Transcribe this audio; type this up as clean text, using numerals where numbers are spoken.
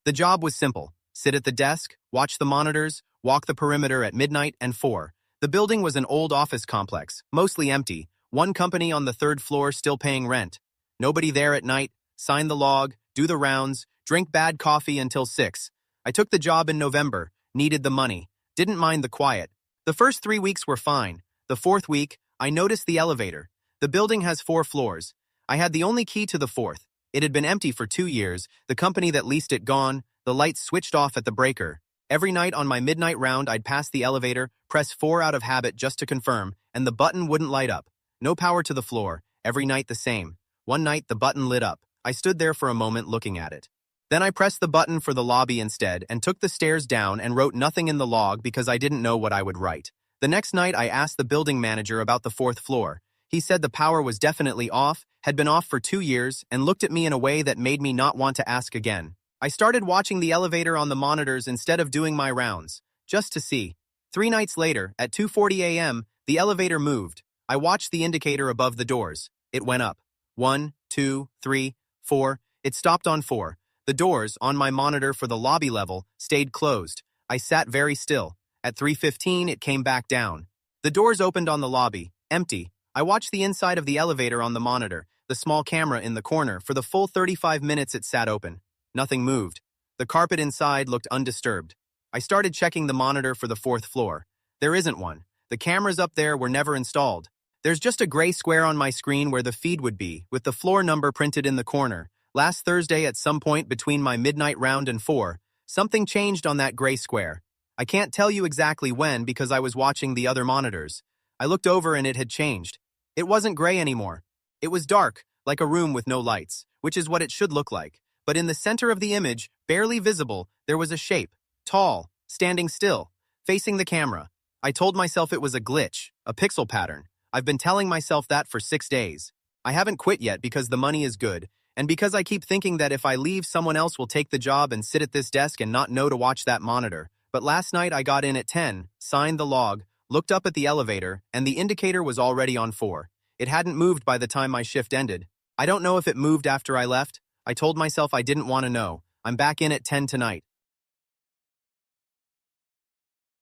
The job was simple. Sit at the desk, watch the monitors, walk the perimeter at midnight and 4. The building was an old office complex, mostly empty. One company on the 3rd floor still paying rent. Nobody there at night. Sign the log, do the rounds, drink bad coffee until 6. I took the job in November, needed the money, didn't mind the quiet. The first 3 weeks were fine. The 4th week, I noticed the elevator. The building has 4 floors. I had the only key to the 4th. It had been empty for 2 years, the company that leased it gone, the lights switched off at the breaker. Every night on my midnight round, I'd pass the elevator, press 4 out of habit just to confirm, and the button wouldn't light up. No power to the floor, every night the same. One night, the button lit up. I stood there for a moment looking at it. Then I pressed the button for the lobby instead and took the stairs down and wrote nothing in the log because I didn't know what I would write. The next night, I asked the building manager about the 4th floor. He said the power was definitely off, had been off for 2 years, and looked at me in a way that made me not want to ask again. I started watching the elevator on the monitors instead of doing my rounds, just to see. 3 nights later, at 2:40 a.m., the elevator moved. I watched the indicator above the doors. It went up. 1, 2, 3, 4. It stopped on 4. The doors, on my monitor for the lobby level, stayed closed. I sat very still. At 3:15, it came back down. The doors opened on the lobby, empty. I watched the inside of the elevator on the monitor, the small camera in the corner, for the full 35 minutes it sat open. Nothing moved. The carpet inside looked undisturbed. I started checking the monitor for the 4th floor. There isn't one. The cameras up there were never installed. There's just a gray square on my screen where the feed would be, with the floor number printed in the corner. Last Thursday at some point between my midnight round and 4, something changed on that gray square. I can't tell you exactly when because I was watching the other monitors. I looked over and it had changed. It wasn't gray anymore. It was dark, like a room with no lights, which is what it should look like. But in the center of the image, barely visible, there was a shape, tall, standing still, facing the camera. I told myself it was a glitch, a pixel pattern. I've been telling myself that for 6 days. I haven't quit yet because the money is good, and because I keep thinking that if I leave, someone else will take the job and sit at this desk and not know to watch that monitor. But last night I got in at 10, signed the log, looked up at the elevator, and the indicator was already on 4. It hadn't moved by the time my shift ended. I don't know if it moved after I left. I told myself I didn't want to know. I'm back in at 10 tonight.